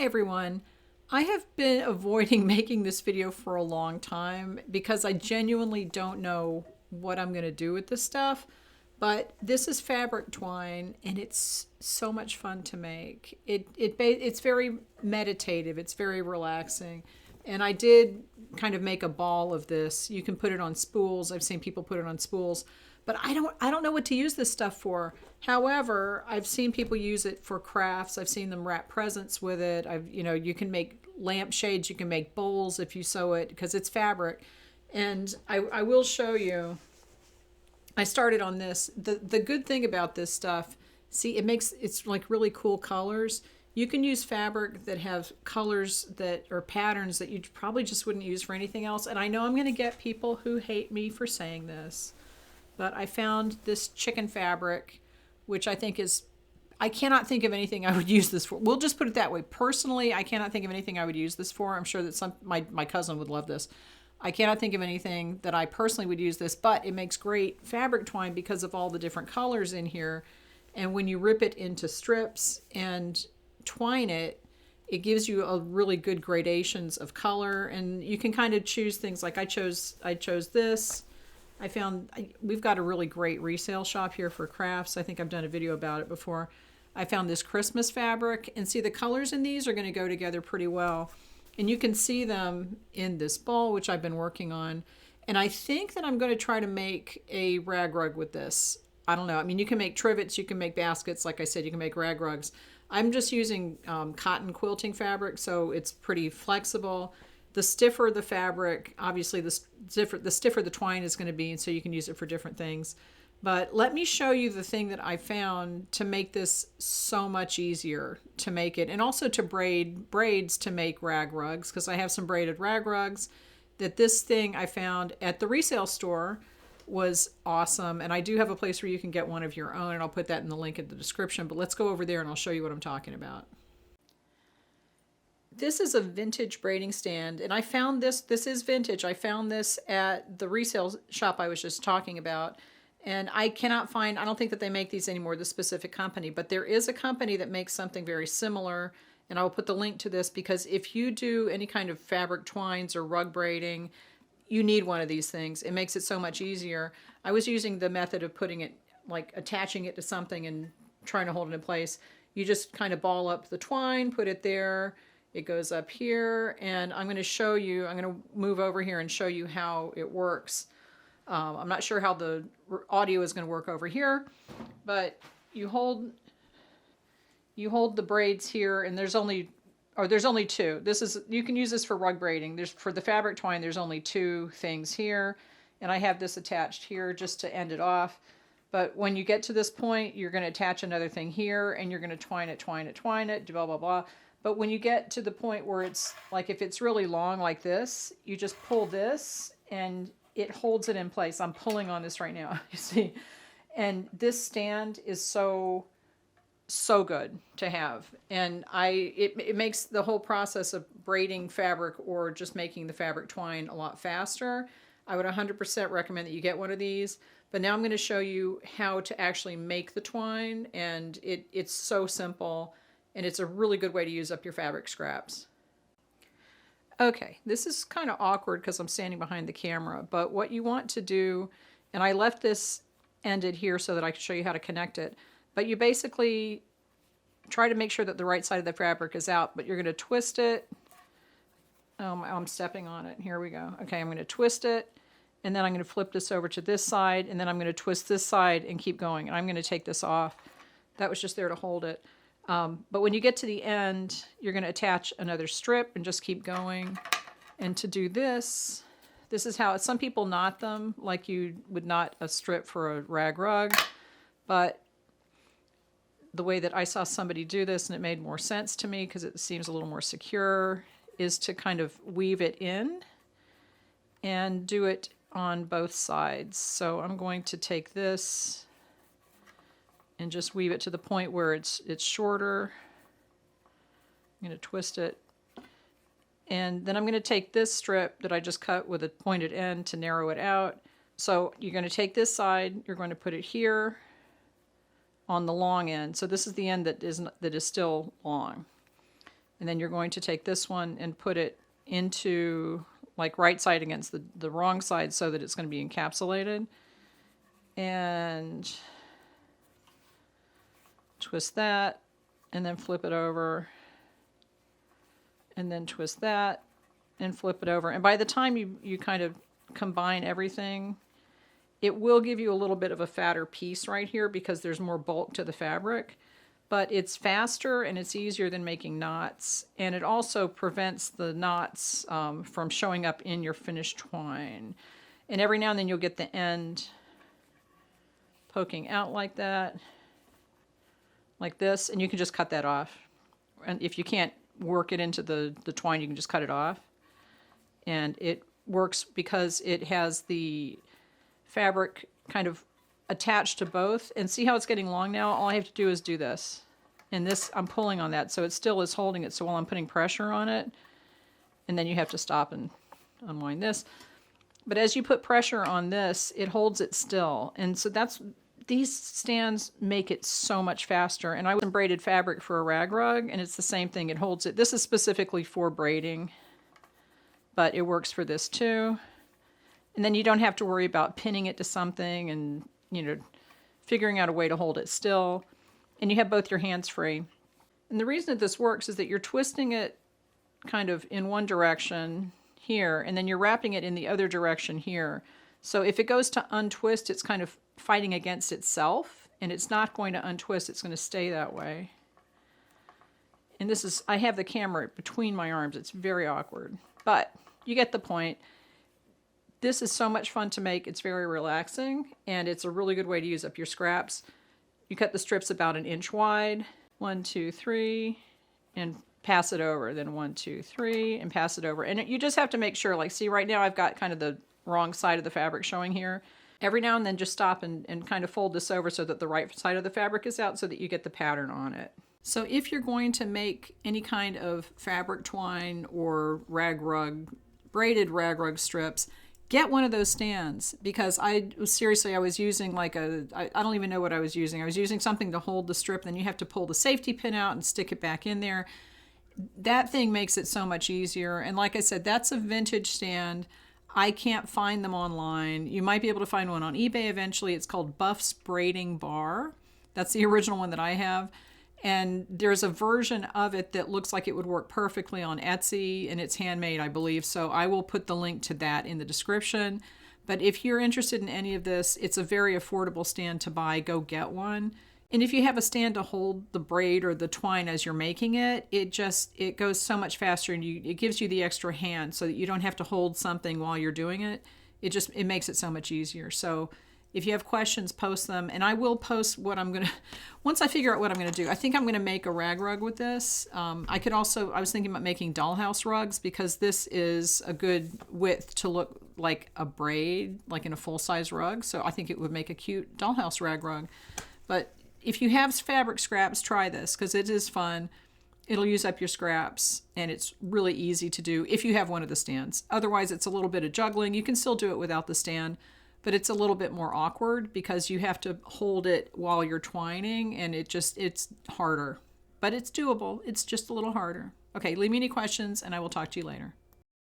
Hi everyone. I have been avoiding making this video for a long time because I genuinely don't know what I'm going to do with this stuff. But this is fabric twine and it's so much fun to make. It's very meditative, it's very relaxing. And I did kind of make a ball of this. You can put it on spools. I've seen people put it on spools, but I don't know what to use this stuff for. However, I've seen people use it for crafts. I've seen them wrap presents with it. You can make lampshades, you can make bowls if you sew it because it's fabric. And I will show you. I started on this. The good thing about this stuff, see, it's like really cool colors. You can use fabric that have colors that or patterns that you probably just wouldn't use for anything else. And I know I'm going to get people who hate me for saying this, but I found this chicken fabric, which I cannot think of anything I would use this for. We'll just put it that way. Personally, I cannot think of anything I would use this for. I'm sure that my cousin would love this. I cannot think of anything that I personally would use this, but it makes great fabric twine because of all the different colors in here. And when you rip it into strips and twine it, it gives you a really good gradations of color, and you can kind of choose things like I chose this. We've got a really great resale shop here for crafts. I think I've done a video about it before. I found this Christmas fabric, and see, the colors in these are going to go together pretty well. And you can see them in this ball, which I've been working on. And I think that I'm going to try to make a rag rug with this. I don't know. I mean, you can make trivets, you can make baskets. Like I said, you can make rag rugs. I'm just using cotton quilting fabric, so it's pretty flexible. The stiffer the fabric, obviously the stiffer the twine is going to be, and so you can use it for different things. But let me show you the thing that I found to make this so much easier to make it, and also to braid braids to make rag rugs, because I have some braided rag rugs. That this thing I found at the resale store was awesome, and I do have a place where you can get one of your own, and I'll put that in the link in the description. But let's go over there and I'll show you what I'm talking about. This is a vintage braiding stand, and I found this is vintage. I found this at the resale shop I was just talking about. And I cannot find, I don't think that they make these anymore, this specific company, but there is a company that makes something very similar. And I will put the link to this because if you do any kind of fabric twines or rug braiding, you need one of these things. It makes it so much easier. I was using the method of putting it, like attaching it to something and trying to hold it in place. You just kind of ball up the twine, put it there. It goes up here, and I'm going to show you, I'm going to move over here and show you how it works. I'm not sure how the audio is going to work over here, but you hold the braids here, and there's only two. You can use this for rug braiding. For the fabric twine, there's only two things here, and I have this attached here just to end it off. But when you get to this point, you're going to attach another thing here, and you're going to twine it, blah, blah, blah. But when you get to the point where it's like, if it's really long like this, you just pull this and it holds it in place. I'm pulling on this right now, you see. And this stand is so good to have. And it makes the whole process of braiding fabric or just making the fabric twine a lot faster. I would 100% recommend that you get one of these. But now I'm going to show you how to actually make the twine, and it's so simple, and it's a really good way to use up your fabric scraps. Okay, this is kind of awkward because I'm standing behind the camera, but what you want to do, and I left this ended here so that I can show you how to connect it, but you basically try to make sure that the right side of the fabric is out, but you're going to twist it. I'm stepping on it. Here we go. Okay, I'm going to twist it, and then I'm going to flip this over to this side, and then I'm going to twist this side and keep going, and I'm going to take this off. That was just there to hold it. But when you get to the end, you're going to attach another strip and just keep going. And to do this is how, some people knot them like you would knot a strip for a rag rug. But the way that I saw somebody do this, and it made more sense to me because it seems a little more secure, is to kind of weave it in and do it on both sides. So I'm going to take this and just weave it to the point where it's shorter. I'm going to twist it. And then I'm going to take this strip that I just cut with a pointed end to narrow it out. So you're going to take this side, you're going to put it here on the long end. So this is the end that is still long. And then you're going to take this one and put it into like right side against the wrong side so that it's going to be encapsulated. And twist that, and then flip it over, and then twist that, and flip it over. And by the time you kind of combine everything, it will give you a little bit of a fatter piece right here because there's more bulk to the fabric. But it's faster and it's easier than making knots. And it also prevents the knots from showing up in your finished twine. And every now and then you'll get the end poking out like that, like this, and you can just cut that off. And if you can't work it into the twine, you can just cut it off. And it works because it has the fabric kind of attached to both. And see how it's getting long now? All I have to do is do this. And this, I'm pulling on that, so it still is holding it. So while I'm putting pressure on it, and then you have to stop and unwind this. But as you put pressure on this, it holds it still. And so these stands make it so much faster. And I was braided fabric for a rag rug, and it's the same thing. It holds it. This is specifically for braiding, but it works for this too. And then you don't have to worry about pinning it to something and, figuring out a way to hold it still. And you have both your hands free. And the reason that this works is that you're twisting it kind of in one direction here, and then you're wrapping it in the other direction here. So if it goes to untwist, it's kind of fighting against itself, and it's not going to untwist. It's going to stay that way. And this is, I have the camera between my arms. It's very awkward, but you get the point. This is so much fun to make. It's very relaxing, and it's a really good way to use up your scraps. You cut the strips about 1 inch wide, 1, 2, 3, and pass it over. Then 1, 2, 3, and pass it over. And you just have to make sure, like, see right now I've got kind of the wrong side of the fabric showing here. Every now and then just stop and kind of fold this over so that the right side of the fabric is out so that you get the pattern on it. So if you're going to make any kind of fabric twine or rag rug, braided rag rug strips, get one of those stands, because I was using like I don't even know what I was using. I was using something to hold the strip, then you have to pull the safety pin out and stick it back in there. That thing makes it so much easier. And like I said, that's a vintage stand. I can't find them online. You might be able to find one on eBay eventually. It's called Buff's Braiding Bar. That's the original one that I have. And there's a version of it that looks like it would work perfectly on Etsy, and it's handmade, I believe. So I will put the link to that in the description. But if you're interested in any of this, it's a very affordable stand to buy. Go get one. And if you have a stand to hold the braid or the twine as you're making it, it goes so much faster, and it gives you the extra hand so that you don't have to hold something while you're doing it. It makes it so much easier. So if you have questions, post them, and I will post what I'm going to, once I figure out what I'm going to do. I think I'm going to make a rag rug with this. I was thinking about making dollhouse rugs, because this is a good width to look like a braid, like in a full-size rug. So I think it would make a cute dollhouse rag rug. But if you have fabric scraps, try this, because it is fun. It'll use up your scraps, and it's really easy to do if you have one of the stands. Otherwise, it's a little bit of juggling. You can still do it without the stand, but it's a little bit more awkward because you have to hold it while you're twining, and it's harder. But it's doable. It's just a little harder. Okay, leave me any questions, and I will talk to you later.